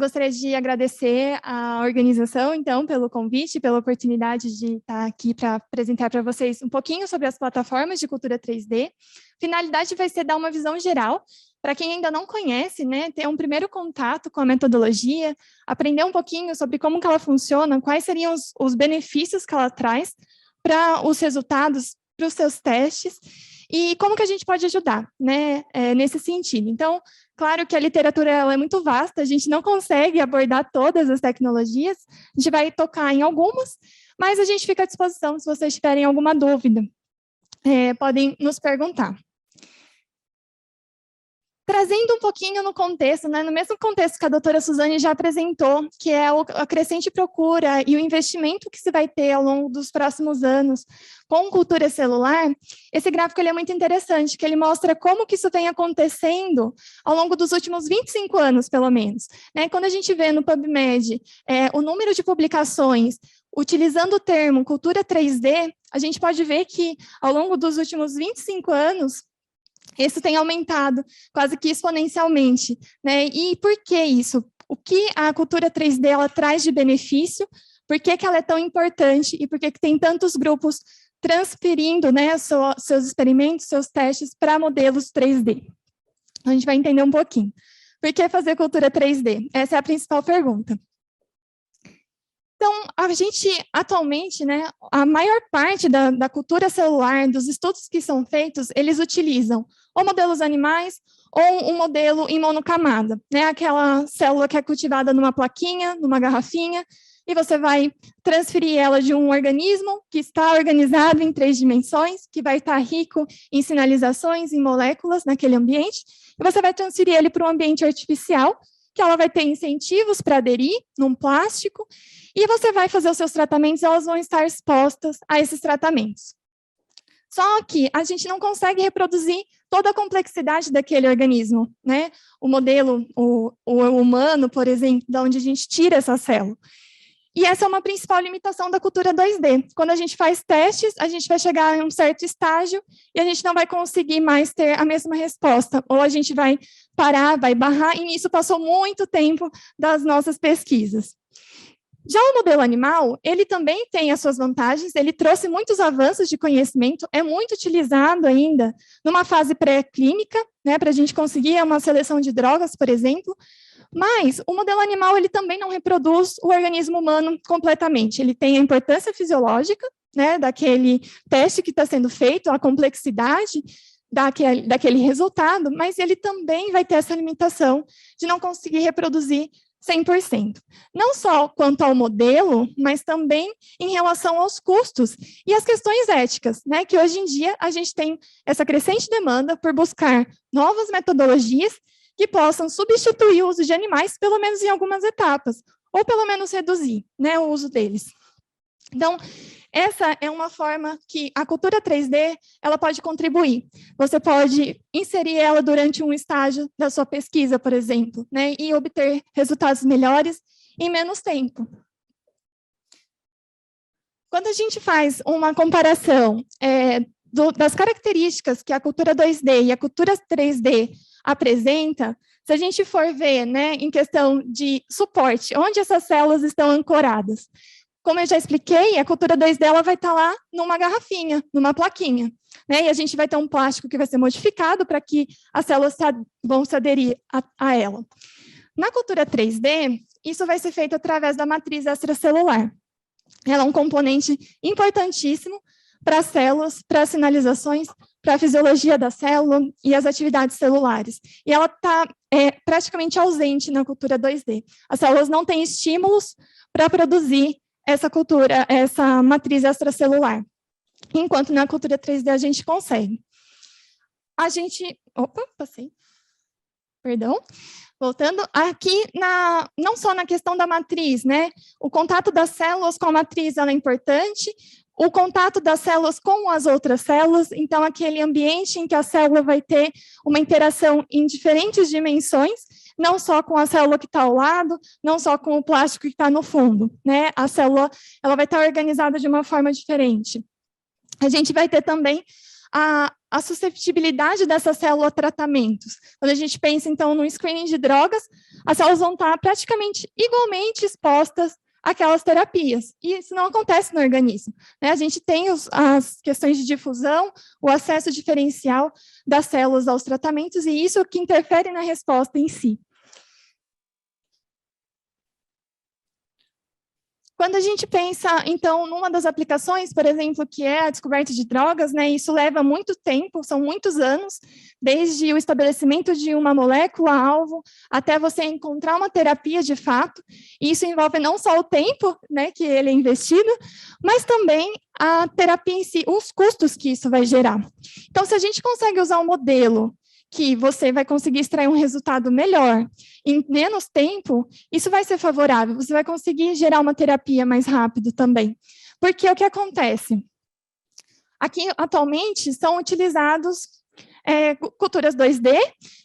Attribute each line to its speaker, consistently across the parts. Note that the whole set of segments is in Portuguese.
Speaker 1: gostaria de agradecer à organização, então, pelo convite, pela oportunidade de estar aqui para apresentar para vocês um pouquinho sobre as plataformas de cultura 3D. A finalidade vai ser dar uma visão geral, para quem ainda não conhece, né, ter um primeiro contato com a metodologia, aprender um pouquinho sobre como que ela funciona, quais seriam os benefícios que ela traz para os resultados, para os seus testes, e como que a gente pode ajudar, né, nesse sentido. Então, claro que a literatura ela é muito vasta, a gente não consegue abordar todas as tecnologias, a gente vai tocar em algumas, mas a gente fica à disposição se vocês tiverem alguma dúvida. Podem nos perguntar. Trazendo um pouquinho no contexto, né, no mesmo contexto que a doutora Suzane já apresentou, que é a crescente procura e o investimento que se vai ter ao longo dos próximos anos com cultura celular, esse gráfico ele é muito interessante, que ele mostra como que isso vem acontecendo ao longo dos últimos 25 anos, pelo menos. Né? Quando a gente vê no PubMed o número de publicações utilizando o termo cultura 3D, a gente pode ver que ao longo dos últimos 25 anos, isso tem aumentado quase que exponencialmente, né? E por que isso? O que a cultura 3D ela traz de benefício? Por que ela é tão importante? E por que tem tantos grupos transferindo, né, seus experimentos, seus testes para modelos 3D? A gente vai entender um pouquinho. Por que fazer cultura 3D? Essa é a principal pergunta. Então, a gente, atualmente, né, a maior parte da cultura celular, dos estudos que são feitos, eles utilizam ou modelos animais ou um modelo em monocamada, né, aquela célula que é cultivada numa plaquinha, numa garrafinha, e você vai transferir ela de um organismo que está organizado em 3 dimensões, que vai estar rico em sinalizações, em moléculas naquele ambiente, e você vai transferir ele para um ambiente artificial, que ela vai ter incentivos para aderir num plástico, e você vai fazer os seus tratamentos, elas vão estar expostas a esses tratamentos. Só que a gente não consegue reproduzir toda a complexidade daquele organismo, né? O modelo, o humano, por exemplo, de onde a gente tira essa célula. E essa é uma principal limitação da cultura 2D. Quando a gente faz testes, a gente vai chegar em um certo estágio e a gente não vai conseguir mais ter a mesma resposta. Ou a gente vai parar, vai barrar, e nisso passou muito tempo das nossas pesquisas. Já o modelo animal, ele também tem as suas vantagens, ele trouxe muitos avanços de conhecimento, é muito utilizado ainda numa fase pré-clínica, né, para a gente conseguir uma seleção de drogas, por exemplo, mas o modelo animal ele também não reproduz o organismo humano completamente, ele tem a importância fisiológica, né, daquele teste que está sendo feito, a complexidade daquele resultado, mas ele também vai ter essa limitação de não conseguir reproduzir 100%. Não só quanto ao modelo, mas também em relação aos custos e as questões éticas, né? Que hoje em dia a gente tem essa crescente demanda por buscar novas metodologias que possam substituir o uso de animais, pelo menos em algumas etapas, ou pelo menos reduzir, né, o uso deles. Então, essa é uma forma que a cultura 3D ela pode contribuir. Você pode inserir ela durante um estágio da sua pesquisa, por exemplo, né, e obter resultados melhores em menos tempo. Quando a gente faz uma comparação das características que a cultura 2D e a cultura 3D apresenta, se a gente for ver, né, em questão de suporte, onde essas células estão ancoradas, como eu já expliquei, a cultura 2D ela vai estar lá numa garrafinha, numa plaquinha, né? E a gente vai ter um plástico que vai ser modificado para que as células vão se aderir a ela. Na cultura 3D, isso vai ser feito através da matriz extracelular. Ela é um componente importantíssimo para as células, para as sinalizações, para a fisiologia da célula e as atividades celulares. E ela está praticamente ausente na cultura 2D. As células não têm estímulos para produzir essa matriz extracelular. Enquanto na cultura 3D a gente consegue. Passei. Perdão. Voltando, aqui, não só na questão da matriz, né? O contato das células com a matriz ela é importante, o contato das células com as outras células, então aquele ambiente em que a célula vai ter uma interação em diferentes dimensões, não só com a célula que está ao lado, não só com o plástico que está no fundo, né? A célula ela vai estar organizada de uma forma diferente. A gente vai ter também a susceptibilidade dessa célula a tratamentos. Quando a gente pensa, então, no screening de drogas, as células vão estar praticamente igualmente expostas àquelas terapias, e isso não acontece no organismo, né? A gente tem as questões de difusão, o acesso diferencial das células aos tratamentos, e isso que interfere na resposta em si. Quando a gente pensa, então, numa das aplicações, por exemplo, que é a descoberta de drogas, né, isso leva muito tempo, são muitos anos, desde o estabelecimento de uma molécula-alvo até você encontrar uma terapia de fato, e isso envolve não só o tempo, né, que ele é investido, mas também a terapia em si, os custos que isso vai gerar. Então, se a gente consegue usar um modelo que você vai conseguir extrair um resultado melhor em menos tempo, isso vai ser favorável, você vai conseguir gerar uma terapia mais rápido também. Porque o que acontece? Aqui, atualmente, são utilizados culturas 2D,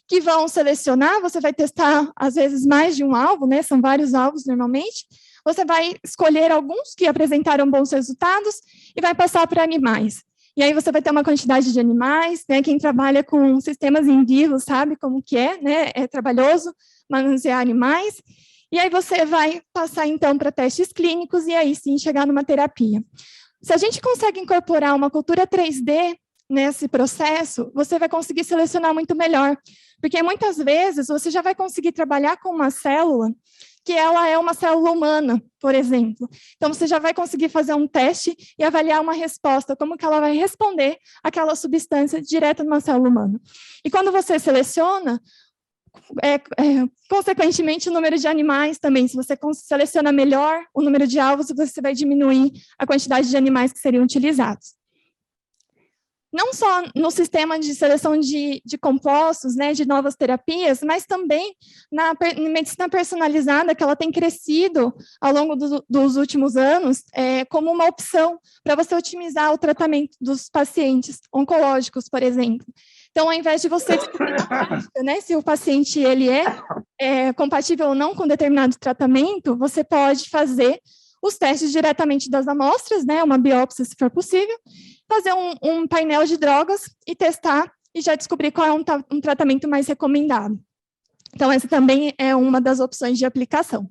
Speaker 1: que vão selecionar, você vai testar, às vezes, mais de um alvo, né? São vários alvos, normalmente. Você vai escolher alguns que apresentaram bons resultados e vai passar para animais. E aí você vai ter uma quantidade de animais, né? Quem trabalha com sistemas em vivo sabe como que é, né? É trabalhoso manusear animais. E aí você vai passar, então, para testes clínicos e aí sim chegar numa terapia. Se a gente consegue incorporar uma cultura 3D nesse processo, você vai conseguir selecionar muito melhor. Porque muitas vezes você já vai conseguir trabalhar com uma célula que ela é uma célula humana, por exemplo. Então, você já vai conseguir fazer um teste e avaliar uma resposta, como que ela vai responder àquela substância direto numa célula humana. E quando você seleciona, consequentemente, o número de animais também, se você seleciona melhor o número de alvos, você vai diminuir a quantidade de animais que seriam utilizados. Não só no sistema de seleção de compostos, né, de novas terapias, mas também na medicina personalizada, que ela tem crescido ao longo dos últimos anos, como uma opção para você otimizar o tratamento dos pacientes oncológicos, por exemplo. Então, ao invés de você descobrir na prática, né, se o paciente ele é compatível ou não com determinado tratamento, você pode fazer os testes diretamente das amostras, né, uma biópsia, se for possível, fazer um painel de drogas e testar e já descobrir qual é um tratamento mais recomendado. Então, essa também é uma das opções de aplicação.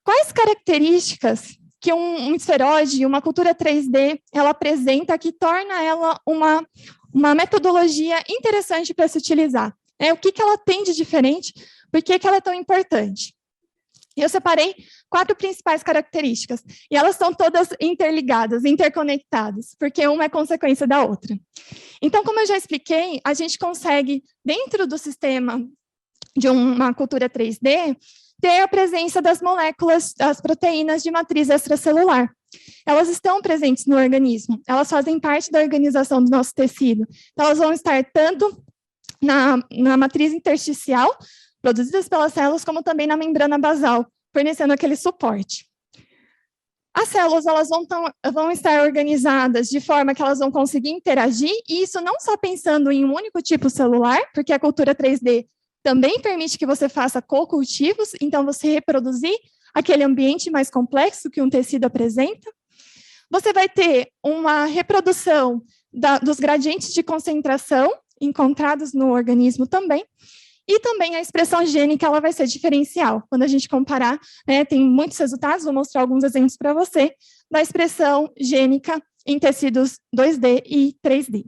Speaker 1: Quais características que um esferoide, uma cultura 3D, ela apresenta que torna ela uma metodologia interessante para se utilizar? O que ela tem de diferente? Por que ela é tão importante? Eu separei 4 principais características, e elas são todas interligadas, interconectadas, porque uma é consequência da outra. Então, como eu já expliquei, a gente consegue, dentro do sistema de uma cultura 3D, ter a presença das moléculas, das proteínas de matriz extracelular. Elas estão presentes no organismo, elas fazem parte da organização do nosso tecido. Então, elas vão estar tanto na matriz intersticial, produzidas pelas células, como também na membrana basal, fornecendo aquele suporte. As células elas vão estar organizadas de forma que elas vão conseguir interagir, e isso não só pensando em um único tipo celular, porque a cultura 3D também permite que você faça co-cultivos, então você reproduzir aquele ambiente mais complexo que um tecido apresenta. Você vai ter uma reprodução dos gradientes de concentração encontrados no organismo também, e também a expressão gênica ela vai ser diferencial. Quando a gente comparar, né, tem muitos resultados, vou mostrar alguns exemplos para você, da expressão gênica em tecidos 2D e 3D.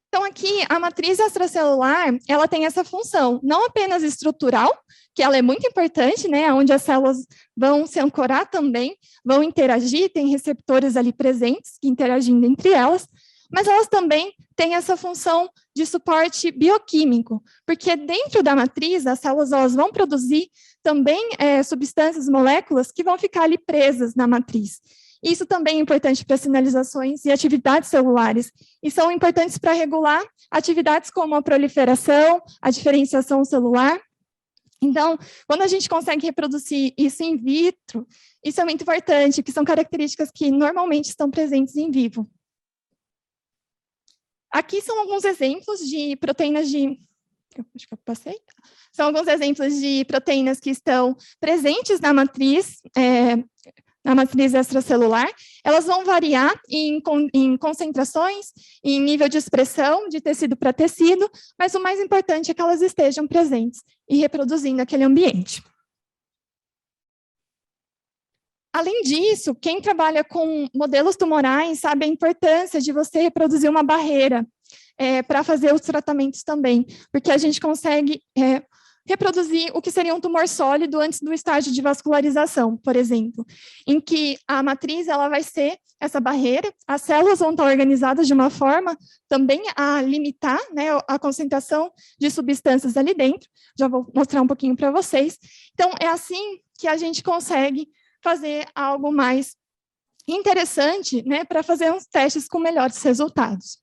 Speaker 1: Então, aqui, a matriz extracelular, ela tem essa função, não apenas estrutural, que ela é muito importante, né, onde as células vão se ancorar também, vão interagir, tem receptores ali presentes, interagindo entre elas, mas elas também têm essa função de suporte bioquímico, porque dentro da matriz, as células elas vão produzir também substâncias, moléculas, que vão ficar ali presas na matriz. Isso também é importante para sinalizações e atividades celulares, e são importantes para regular atividades como a proliferação, a diferenciação celular. Então, quando a gente consegue reproduzir isso in vitro, isso é muito importante, que são características que normalmente estão presentes em vivo. Aqui são alguns exemplos de proteínas acho que eu passei. São alguns exemplos de proteínas que estão presentes na matriz na matriz extracelular, elas vão variar em concentrações, em nível de expressão de tecido para tecido, mas o mais importante é que elas estejam presentes e reproduzindo aquele ambiente. Além disso, quem trabalha com modelos tumorais sabe a importância de você reproduzir uma barreira para fazer os tratamentos também, porque a gente consegue reproduzir o que seria um tumor sólido antes do estágio de vascularização, por exemplo, em que a matriz ela vai ser essa barreira, as células vão estar organizadas de uma forma também a limitar, né, a concentração de substâncias ali dentro. Já vou mostrar um pouquinho para vocês. Então, é assim que a gente consegue fazer algo mais interessante, né, para fazer uns testes com melhores resultados.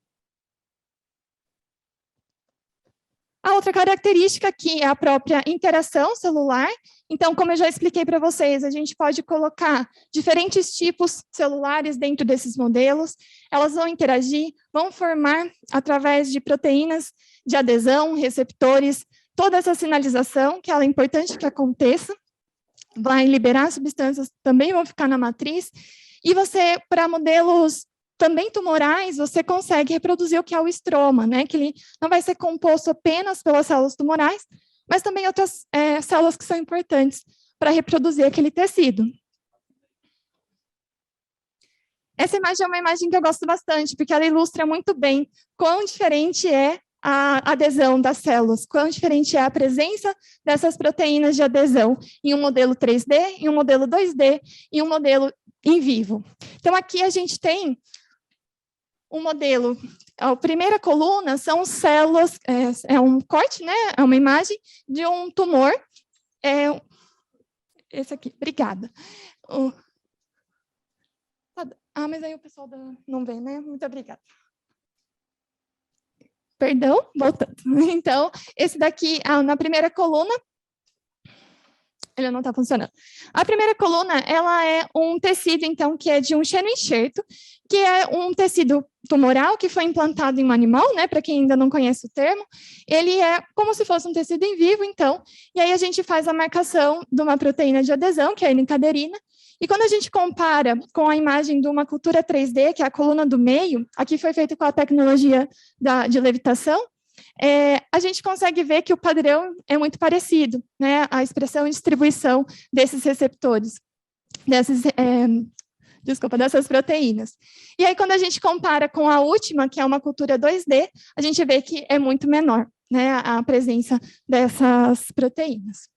Speaker 1: A outra característica aqui é a própria interação celular. Então, como eu já expliquei para vocês, a gente pode colocar diferentes tipos celulares dentro desses modelos. Elas vão interagir, vão formar, através de proteínas de adesão, receptores, toda essa sinalização, que ela é importante que aconteça. Vai liberar substâncias, também vão ficar na matriz. E você, para modelos também tumorais, você consegue reproduzir o que é o estroma, né? Que ele não vai ser composto apenas pelas células tumorais, mas também outras células que são importantes para reproduzir aquele tecido. Essa imagem é uma imagem que eu gosto bastante, porque ela ilustra muito bem quão diferente é a adesão das células, quão diferente é a presença dessas proteínas de adesão em um modelo 3D, em um modelo 2D, em um modelo in vivo. Então, aqui a gente tem um modelo, a primeira coluna são células, é um corte, né? É uma imagem de um tumor. Esse aqui, obrigada. Mas aí o pessoal não vê, né? Muito obrigada. Perdão, voltando. Então, esse daqui, na primeira coluna, ele não está funcionando. A primeira coluna, ela é um tecido, então, que é de um xenoenxerto, que é um tecido tumoral que foi implantado em um animal, né, para quem ainda não conhece o termo. Ele é como se fosse um tecido em vivo, então, e aí a gente faz a marcação de uma proteína de adesão, que é a enicaderina, e quando a gente compara com a imagem de uma cultura 3D, que é a coluna do meio, aqui foi feito com a tecnologia de levitação, a gente consegue ver que o padrão é muito parecido, né? A expressão e distribuição desses receptores, dessas proteínas. E aí, quando a gente compara com a última, que é uma cultura 2D, a gente vê que é muito menor, né, a presença dessas proteínas.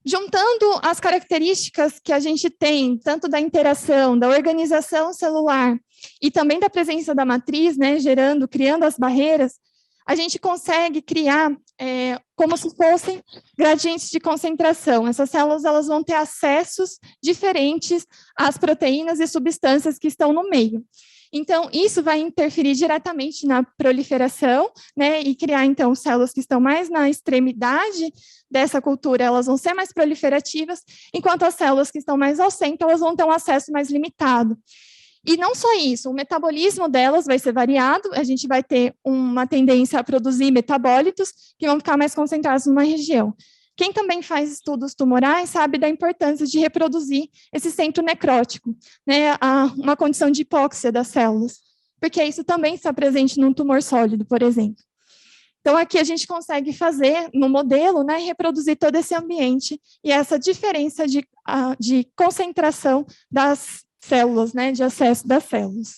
Speaker 1: Juntando as características que a gente tem, tanto da interação, da organização celular e também da presença da matriz, né, criando as barreiras, a gente consegue criar como se fossem gradientes de concentração. Essas células elas vão ter acessos diferentes às proteínas e substâncias que estão no meio. Então, isso vai interferir diretamente na proliferação, né, e criar, então, células que estão mais na extremidade dessa cultura, elas vão ser mais proliferativas, enquanto as células que estão mais ao centro, elas vão ter um acesso mais limitado. E não só isso, o metabolismo delas vai ser variado, a gente vai ter uma tendência a produzir metabólitos que vão ficar mais concentrados numa região. Quem também faz estudos tumorais sabe da importância de reproduzir esse centro necrótico, né, uma condição de hipóxia das células, porque isso também está presente num tumor sólido, por exemplo. Então, aqui a gente consegue fazer, no modelo, né, reproduzir todo esse ambiente e essa diferença de concentração das células, né, de acesso das células.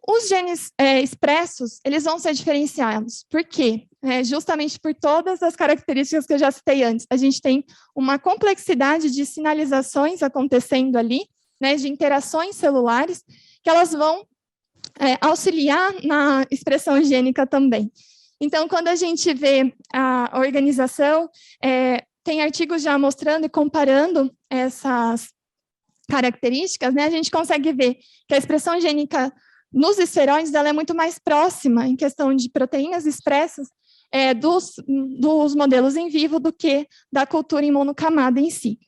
Speaker 1: Os genes expressos, eles vão ser diferenciados. Por quê? Justamente por todas as características que eu já citei antes. A gente tem uma complexidade de sinalizações acontecendo ali, né, de interações celulares, que elas vão auxiliar na expressão gênica também. Então, quando a gente vê a organização, tem artigos já mostrando e comparando essas características, né, a gente consegue ver que a expressão gênica nos esferoides ela é muito mais próxima em questão de proteínas expressas dos modelos em vivo do que da cultura em monocamada em si.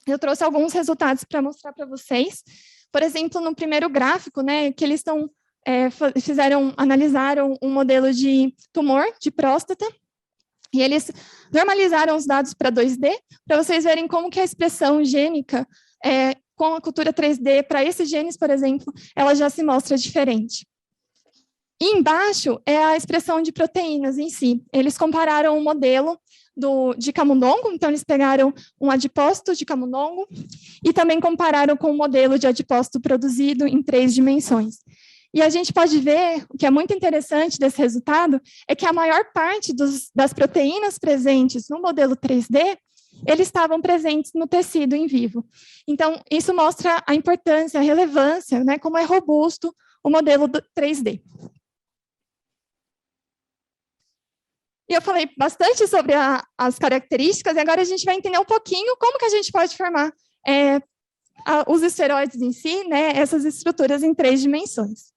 Speaker 1: Eu trouxe alguns resultados para mostrar para vocês. Por exemplo, no primeiro gráfico, né, que eles analisaram um modelo de tumor de próstata, E eles normalizaram os dados para 2D, para vocês verem como que a expressão gênica, com a cultura 3D, para esses genes, por exemplo, ela já se mostra diferente. E embaixo é a expressão de proteínas em si. Eles compararam o modelo de camundongo, então eles pegaram um adipócito de camundongo e também compararam com o modelo de adipócito produzido em 3 dimensões. E a gente pode ver, o que é muito interessante desse resultado, é que a maior parte das proteínas presentes no modelo 3D, eles estavam presentes no tecido em vivo. Então, isso mostra a importância, a relevância, né, como é robusto o modelo 3D. E eu falei bastante sobre as características, e agora a gente vai entender um pouquinho como que a gente pode formar os esferoides em si, né, essas estruturas em 3 dimensões.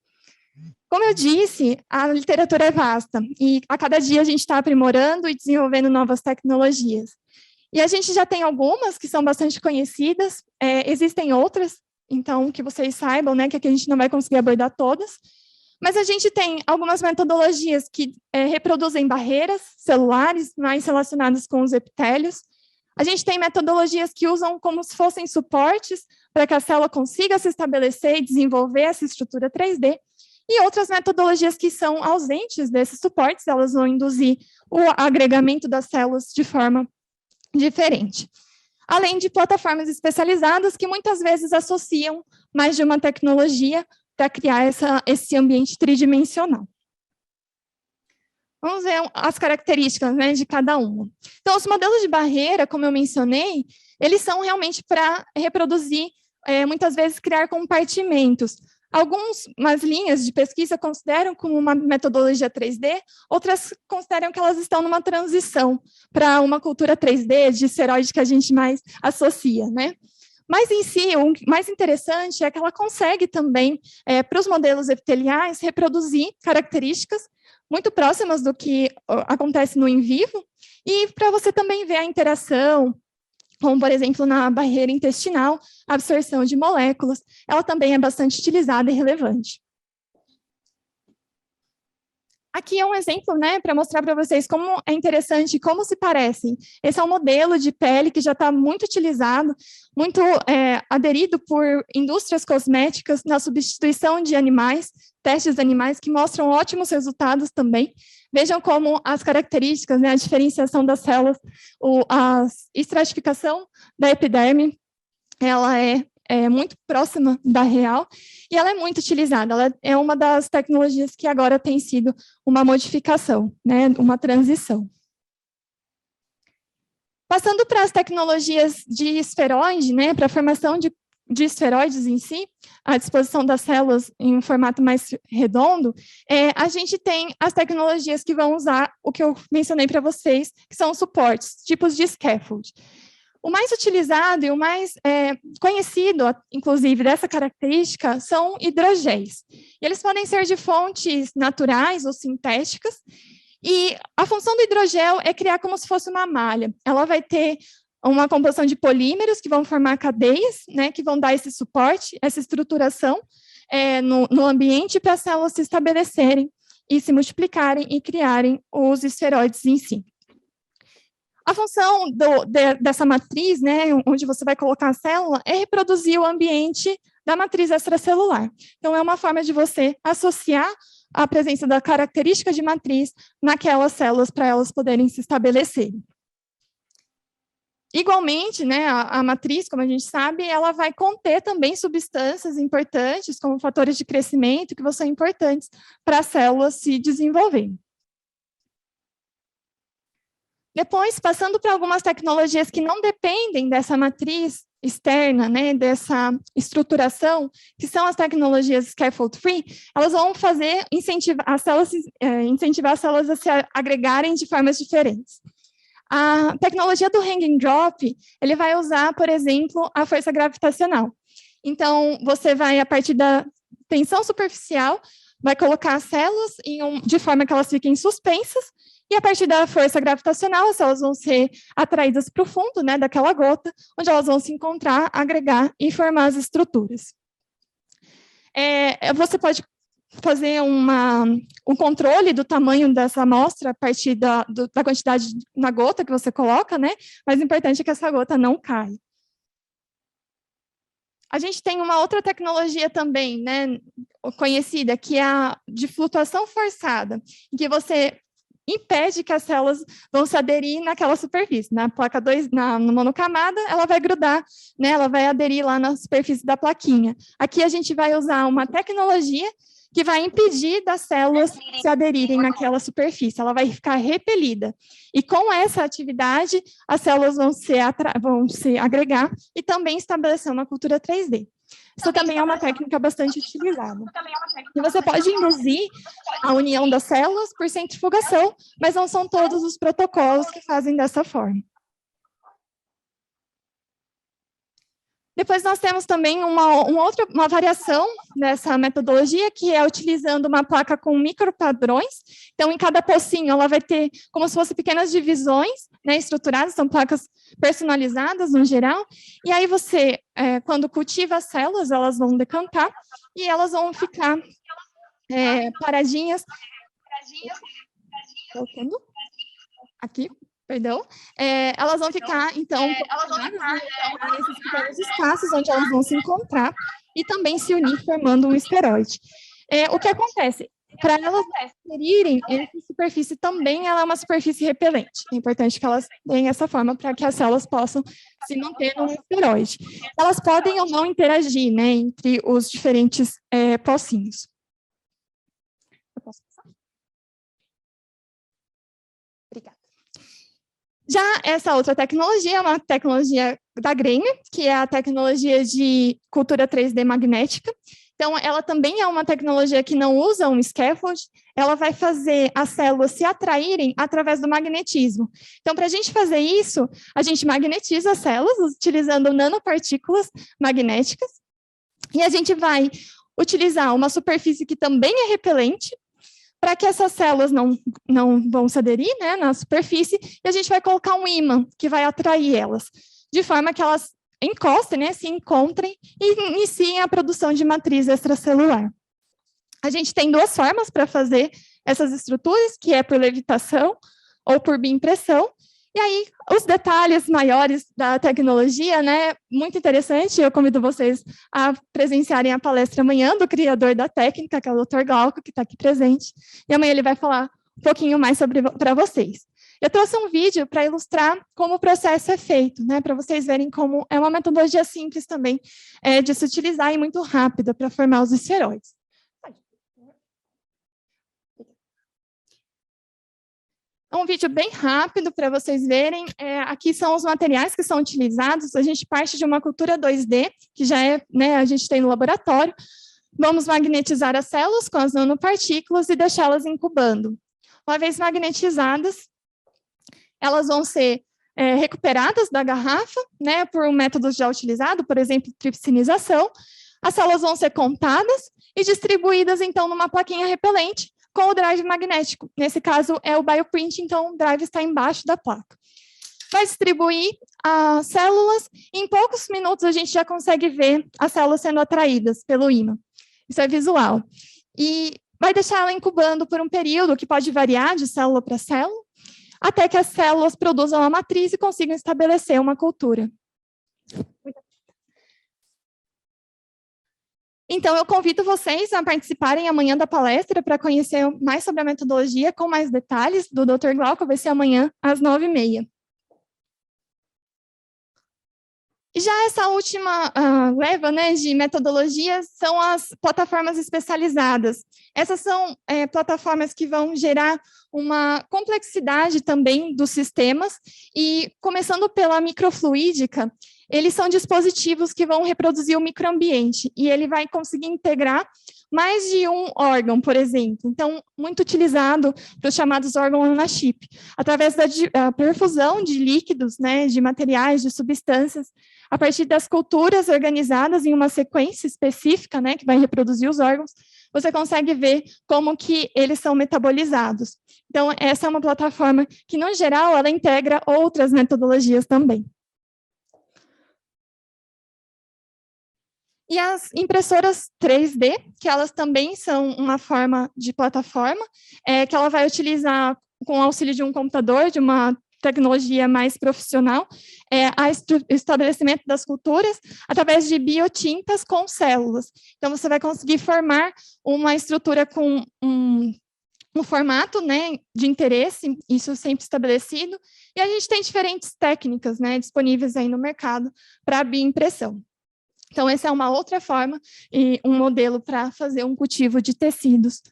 Speaker 1: Como eu disse, a literatura é vasta, e a cada dia a gente está aprimorando e desenvolvendo novas tecnologias. E a gente já tem algumas que são bastante conhecidas, existem outras, então, que vocês saibam, né, que aqui a gente não vai conseguir abordar todas, mas a gente tem algumas metodologias que reproduzem barreiras celulares mais relacionadas com os epitélios. A gente tem metodologias que usam como se fossem suportes para que a célula consiga se estabelecer e desenvolver essa estrutura 3D, e outras metodologias que são ausentes desses suportes, elas vão induzir o agregamento das células de forma diferente. Além de plataformas especializadas que muitas vezes associam mais de uma tecnologia para criar esse ambiente tridimensional. Vamos ver as características, né, de cada uma. Então, os modelos de barreira, como eu mencionei, eles são realmente para reproduzir, muitas vezes criar compartimentos. Algumas linhas de pesquisa consideram como uma metodologia 3D, outras consideram que elas estão numa transição para uma cultura 3D de esferoide que a gente mais associa, né? Mas, em si, o mais interessante é que ela consegue também, para os modelos epiteliais, reproduzir características muito próximas do que acontece no in vivo, e para você também ver a interação, como, por exemplo, na barreira intestinal, a absorção de moléculas, ela também é bastante utilizada e relevante. Aqui é um exemplo, né, para mostrar para vocês como é interessante, como se parecem. Esse é um modelo de pele que já está muito utilizado, muito aderido por indústrias cosméticas na substituição de animais, testes animais, que mostram ótimos resultados também. Vejam como as características, né, a diferenciação das células, a estratificação da epiderme, ela é muito próxima da real, e ela é muito utilizada, ela é uma das tecnologias que agora tem sido uma modificação, né, uma transição. Passando para as tecnologias de esferoide, né, para a formação de esferoides em si, a disposição das células em um formato mais redondo, a gente tem as tecnologias que vão usar o que eu mencionei para vocês, que são os suportes, tipos de scaffold. O mais utilizado e o mais conhecido, inclusive, dessa característica, são hidrogéis. E eles podem ser de fontes naturais ou sintéticas, e a função do hidrogel é criar como se fosse uma malha. Ela vai ter uma composição de polímeros que vão formar cadeias, né, que vão dar esse suporte, essa estruturação no ambiente para as células se estabelecerem e se multiplicarem e criarem os esferoides em si. A função dessa matriz, né, onde você vai colocar a célula, é reproduzir o ambiente da matriz extracelular. Então, é uma forma de você associar a presença da característica de matriz naquelas células para elas poderem se estabelecer. Igualmente, né, a matriz, como a gente sabe, ela vai conter também substâncias importantes, como fatores de crescimento, que vão ser importantes para as células se desenvolverem. Depois, passando para algumas tecnologias que não dependem dessa matriz externa, né, dessa estruturação, que são as tecnologias scaffold-free, elas vão incentivar as células a se agregarem de formas diferentes. A tecnologia do hanging drop, ele vai usar, por exemplo, a força gravitacional. Então, você vai, a partir da tensão superficial, vai colocar as células de forma que elas fiquem suspensas, e a partir da força gravitacional, as células vão ser atraídas para o fundo, né, daquela gota, onde elas vão se encontrar, agregar e formar as estruturas. Você pode fazer um controle do tamanho dessa amostra a partir da quantidade na gota que você coloca, né? Mas o importante é que essa gota não caia. A gente tem uma outra tecnologia também, né, conhecida, que é a de flutuação forçada, em que você impede que as células vão se aderir naquela superfície. Na placa 2, no monocamada, ela vai grudar, né, ela vai aderir lá na superfície da plaquinha. Aqui a gente vai usar uma tecnologia que vai impedir das células se aderirem naquela superfície, ela vai ficar repelida. E com essa atividade, as células vão se agregar e também estabelecer uma cultura 3D. Isso também é uma técnica bastante utilizada. E você pode induzir a união das células por centrifugação, mas não são todos os protocolos que fazem dessa forma. Depois nós temos também uma variação dessa metodologia, que é utilizando uma placa com micropadrões. Então, em cada pocinho, ela vai ter como se fossem pequenas divisões, né, estruturadas, são placas personalizadas no geral. E aí você, quando cultiva as células, elas vão decantar e elas vão ficar paradinhas. Voltando. Aqui. Perdão, elas vão ficar, então, nesses pequenos espaços onde elas vão se encontrar e também se unir formando um esteroide. O que acontece? Para elas aderirem, essa superfície também ela é uma superfície repelente. É importante que elas tenham essa forma para que as células possam se manter no esteroide. Elas podem ou não interagir, né, entre os diferentes pocinhos. Eu posso passar? Obrigada. Já essa outra tecnologia é uma tecnologia da Grêmio, que é a tecnologia de cultura 3D magnética. Então, ela também é uma tecnologia que não usa um scaffold, ela vai fazer as células se atraírem através do magnetismo. Então, para a gente fazer isso, a gente magnetiza as células utilizando nanopartículas magnéticas, e a gente vai utilizar uma superfície que também é repelente, para que essas células não vão se aderir, né, na superfície, e a gente vai colocar um ímã que vai atrair elas, de forma que elas encostem, né, se encontrem e iniciem a produção de matriz extracelular. A gente tem duas formas para fazer essas estruturas, que é por levitação ou por bioimpressão. E aí, os detalhes maiores da tecnologia, né, muito interessante, eu convido vocês a presenciarem a palestra amanhã do criador da técnica, que é o Dr. Glauco, que está aqui presente, e amanhã ele vai falar um pouquinho mais para vocês. Eu trouxe um vídeo para ilustrar como o processo é feito, né, para vocês verem como é uma metodologia simples também de se utilizar e muito rápida para formar os esteroides. É um vídeo bem rápido para vocês verem. Aqui são os materiais que são utilizados. A gente parte de uma cultura 2D, que já né, a gente tem no laboratório. Vamos magnetizar as células com as nanopartículas e deixá-las incubando. Uma vez magnetizadas, elas vão ser recuperadas da garrafa, né, por métodos já utilizados, por exemplo, tripsinização. As células vão ser contadas e distribuídas, então, numa plaquinha repelente, com o drive magnético. Nesse caso, é o bioprint, então o drive está embaixo da placa. Vai distribuir as células, e em poucos minutos a gente já consegue ver as células sendo atraídas pelo ímã. Isso é visual. E vai deixar ela incubando por um período que pode variar de célula para célula, até que as células produzam a matriz e consigam estabelecer uma cultura. Então, eu convido vocês a participarem amanhã da palestra para conhecer mais sobre a metodologia com mais detalhes do Dr. Glauco, vai ser amanhã às 9h30. E já essa última leva, né, de metodologias são as plataformas especializadas. Essas são plataformas que vão gerar uma complexidade também dos sistemas, e começando pela microfluídica, eles são dispositivos que vão reproduzir o microambiente, e ele vai conseguir integrar mais de um órgão, por exemplo. Então, muito utilizado para os chamados órgãos on-a-chip, através da perfusão de líquidos, né, de materiais, de substâncias, a partir das culturas organizadas em uma sequência específica, né, que vai reproduzir os órgãos, você consegue ver como que eles são metabolizados. Então, essa é uma plataforma que, no geral, ela integra outras metodologias também. E as impressoras 3D, que elas também são uma forma de plataforma, que ela vai utilizar, com o auxílio de um computador, de uma tecnologia mais profissional, o estabelecimento das culturas através de biotintas com células. Então, você vai conseguir formar uma estrutura com um formato, né, de interesse, isso sempre estabelecido, e a gente tem diferentes técnicas, né, disponíveis aí no mercado para bioimpressão. Então, essa é uma outra forma e um modelo para fazer um cultivo de tecidos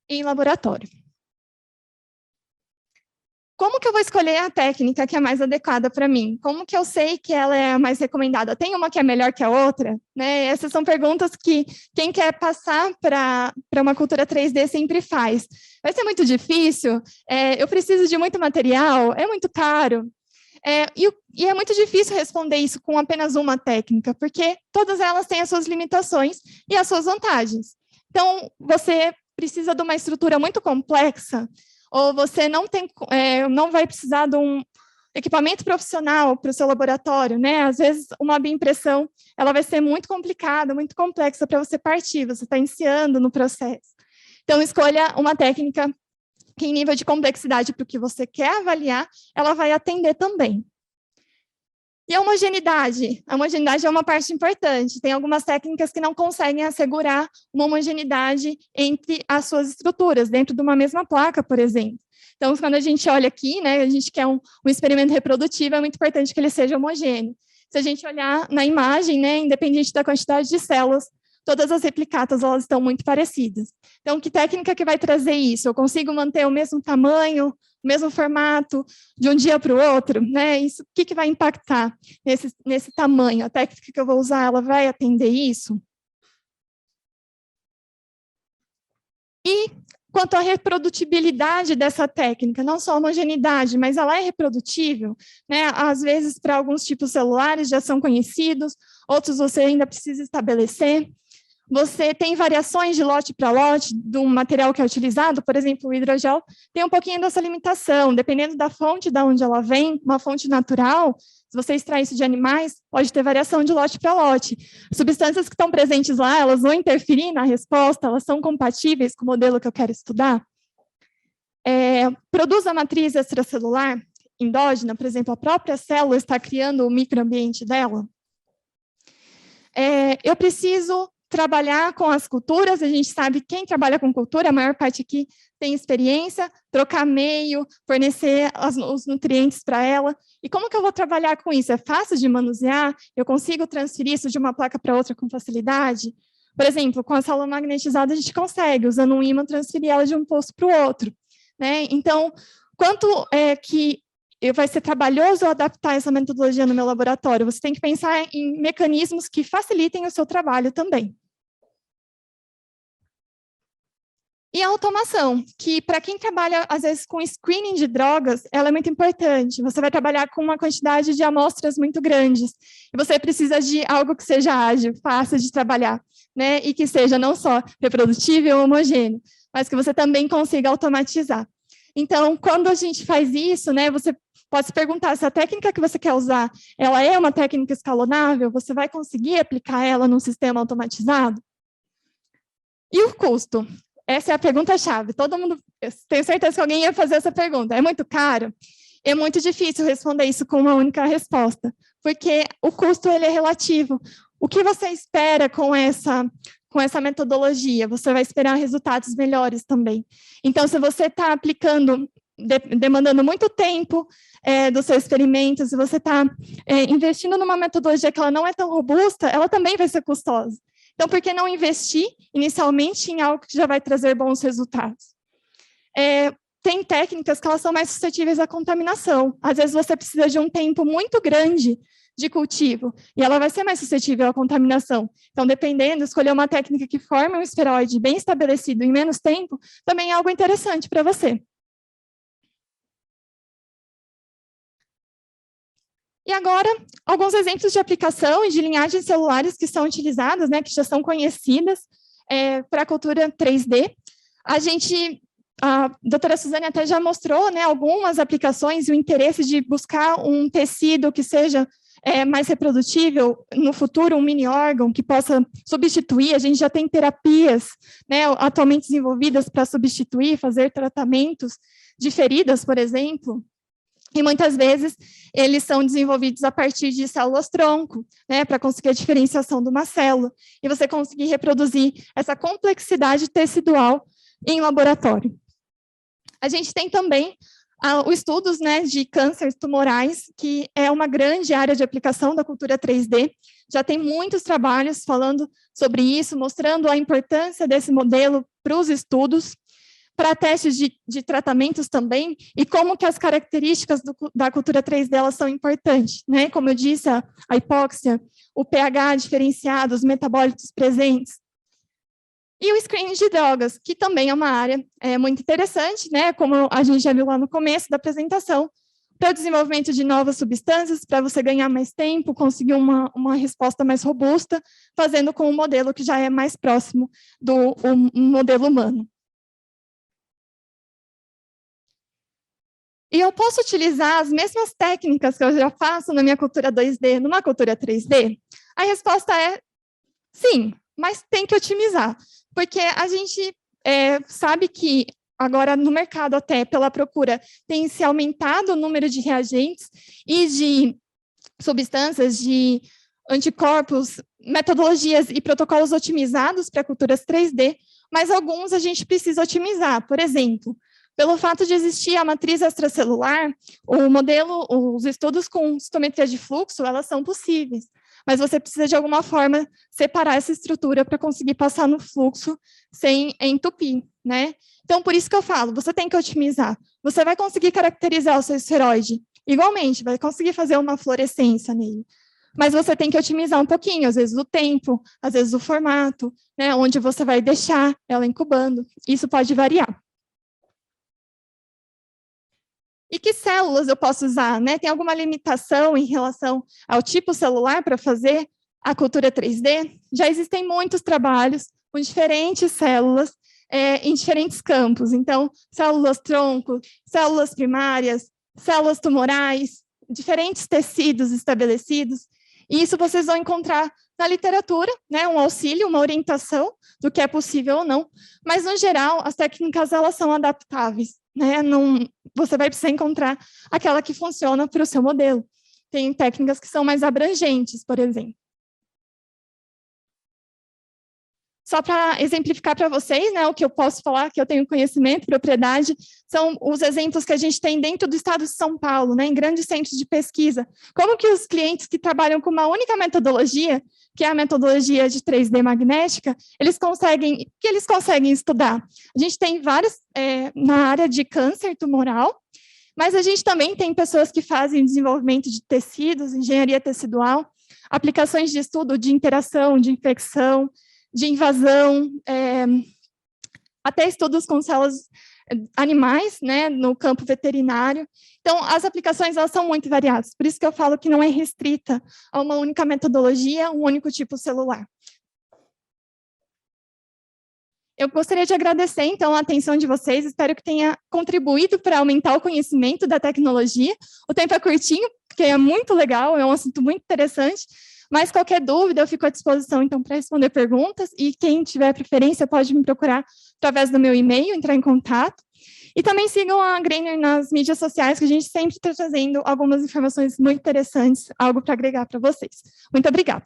Speaker 1: em laboratório. Como que eu vou escolher a técnica que é mais adequada para mim? Como que eu sei que ela é a mais recomendada? Tem uma que é melhor que a outra? Né? Essas são perguntas que quem quer passar para uma cultura 3D sempre faz. Vai ser muito difícil? Eu preciso de muito material? É muito caro? E é muito difícil responder isso com apenas uma técnica, porque todas elas têm as suas limitações e as suas vantagens. Então, você precisa de uma estrutura muito complexa, ou você não vai precisar de um equipamento profissional para o seu laboratório, né? Às vezes, uma bioimpressão, ela vai ser muito complicada, muito complexa para você partir, você está iniciando no processo. Então, escolha uma técnica que, em nível de complexidade para o que você quer avaliar, ela vai atender também. E a homogeneidade? A homogeneidade é uma parte importante. Tem algumas técnicas que não conseguem assegurar uma homogeneidade entre as suas estruturas, dentro de uma mesma placa, por exemplo. Então, quando a gente olha aqui, né, a gente quer um experimento reprodutivo, é muito importante que ele seja homogêneo. Se a gente olhar na imagem, né, independente da quantidade de células, todas as replicatas elas estão muito parecidas. Então, que técnica que vai trazer isso? Eu consigo manter o mesmo tamanho, o mesmo formato, de um dia para o outro? Né? Isso, o que vai impactar nesse tamanho? A técnica que eu vou usar, ela vai atender isso? E quanto à reprodutibilidade dessa técnica, não só a homogeneidade, mas ela é reprodutível, né? Às vezes, para alguns tipos celulares já são conhecidos, outros você ainda precisa estabelecer. Você tem variações de lote para lote do material que é utilizado, por exemplo, o hidrogel tem um pouquinho dessa limitação, dependendo da fonte de onde ela vem, uma fonte natural, se você extrai isso de animais, pode ter variação de lote para lote. Substâncias que estão presentes lá, elas vão interferir na resposta, elas são compatíveis com o modelo que eu quero estudar. Produz a matriz extracelular endógena, por exemplo, a própria célula está criando o microambiente dela. Eu preciso trabalhar com as culturas, a gente sabe quem trabalha com cultura, a maior parte aqui tem experiência, trocar meio, fornecer os nutrientes para ela. E como que eu vou trabalhar com isso? É fácil de manusear? Eu consigo transferir isso de uma placa para outra com facilidade? Por exemplo, com a célula magnetizada a gente consegue, usando um ímã, transferir ela de um posto para o outro. Né? Então, quanto que vai ser trabalhoso adaptar essa metodologia no meu laboratório? Você tem que pensar em mecanismos que facilitem o seu trabalho também. E a automação, que para quem trabalha, às vezes, com screening de drogas, ela é muito importante. Você vai trabalhar com uma quantidade de amostras muito grandes, e você precisa de algo que seja ágil, fácil de trabalhar, né? E que seja não só reprodutível ou homogêneo, mas que você também consiga automatizar. Então, quando a gente faz isso, né, você pode se perguntar se a técnica que você quer usar, ela é uma técnica escalonável, você vai conseguir aplicar ela num sistema automatizado? E o custo? Essa é a pergunta-chave. Todo mundo, eu tenho certeza que alguém ia fazer essa pergunta. É muito caro? É muito difícil responder isso com uma única resposta, porque o custo ele é relativo. O que você espera com essa metodologia? Você vai esperar resultados melhores também. Então, se você está aplicando, demandando muito tempo do seu experimento, se você está investindo numa metodologia que ela não é tão robusta, ela também vai ser custosa. Então, por que não investir inicialmente em algo que já vai trazer bons resultados? Tem técnicas que elas são mais suscetíveis à contaminação. Às vezes você precisa de um tempo muito grande de cultivo, e ela vai ser mais suscetível à contaminação. Então, dependendo, escolher uma técnica que forme um esferoide bem estabelecido em menos tempo, também é algo interessante para você. E agora, alguns exemplos de aplicação e de linhagens celulares que são utilizadas, né, que já são conhecidas para a cultura 3D. A doutora Suzane até já mostrou, né, algumas aplicações e o interesse de buscar um tecido que seja mais reprodutível, no futuro, um mini órgão que possa substituir. A gente já tem terapias, né, atualmente desenvolvidas para substituir, fazer tratamentos de feridas, por exemplo. E muitas vezes eles são desenvolvidos a partir de células-tronco, né, para conseguir a diferenciação de uma célula, e você conseguir reproduzir essa complexidade tecidual em laboratório. A gente tem também os estudos, né, de cânceres tumorais, que é uma grande área de aplicação da cultura 3D. Já tem muitos trabalhos falando sobre isso, mostrando a importância desse modelo para os estudos, para testes de tratamentos também, e como que as características da cultura 3D elas são importantes, né? Como eu disse, a hipóxia, o pH diferenciado, os metabólitos presentes. E o screening de drogas, que também é uma área muito interessante, né? Como a gente já viu lá no começo da apresentação, para o desenvolvimento de novas substâncias, para você ganhar mais tempo, conseguir uma resposta mais robusta, fazendo com um modelo que já é mais próximo do modelo humano. E eu posso utilizar as mesmas técnicas que eu já faço na minha cultura 2D, numa cultura 3D? A resposta é sim, mas tem que otimizar, porque a gente sabe que agora no mercado, até pela procura, tem se aumentado o número de reagentes e de substâncias, de anticorpos, metodologias e protocolos otimizados para culturas 3D, mas alguns a gente precisa otimizar. Por exemplo, pelo fato de existir a matriz extracelular, o modelo, os estudos com citometria de fluxo, elas são possíveis, mas você precisa, de alguma forma, separar essa estrutura para conseguir passar no fluxo sem entupir, né? Então, por isso que eu falo, você tem que otimizar. Você vai conseguir caracterizar o seu esferoide igualmente, vai conseguir fazer uma fluorescência nele, mas você tem que otimizar um pouquinho, às vezes o tempo, às vezes o formato, né, onde você vai deixar ela incubando. Isso pode variar. E que células eu posso usar, né? Tem alguma limitação em relação ao tipo celular para fazer a cultura 3D? Já existem muitos trabalhos com diferentes células em diferentes campos. Então, células-tronco, células primárias, células tumorais, diferentes tecidos estabelecidos. E isso vocês vão encontrar na literatura, né? Um auxílio, uma orientação do que é possível ou não. Mas, no geral, as técnicas elas são adaptáveis. Né? Não, você vai precisar encontrar aquela que funciona para o seu modelo. Tem técnicas que são mais abrangentes, por exemplo. Só para exemplificar para vocês, né, o que eu posso falar, que eu tenho conhecimento, propriedade, são os exemplos que a gente tem dentro do estado de São Paulo, né, em grandes centros de pesquisa. Como que os clientes que trabalham com uma única metodologia, que é a metodologia de 3D magnética, eles conseguem estudar? A gente tem vários na área de câncer tumoral, mas a gente também tem pessoas que fazem desenvolvimento de tecidos, engenharia tecidual, aplicações de estudo de interação, de infecção, de invasão, até estudos com células animais, né, no campo veterinário. Então, as aplicações elas são muito variadas, por isso que eu falo que não é restrita a uma única metodologia, um único tipo celular. Eu gostaria de agradecer, então, a atenção de vocês, espero que tenha contribuído para aumentar o conhecimento da tecnologia. O tempo é curtinho, porque é muito legal, é um assunto muito interessante, mas qualquer dúvida, eu fico à disposição, então, para responder perguntas, e quem tiver preferência pode me procurar através do meu e-mail, entrar em contato. E também sigam a Greiner nas mídias sociais, que a gente sempre está trazendo algumas informações muito interessantes, algo para agregar para vocês. Muito obrigada.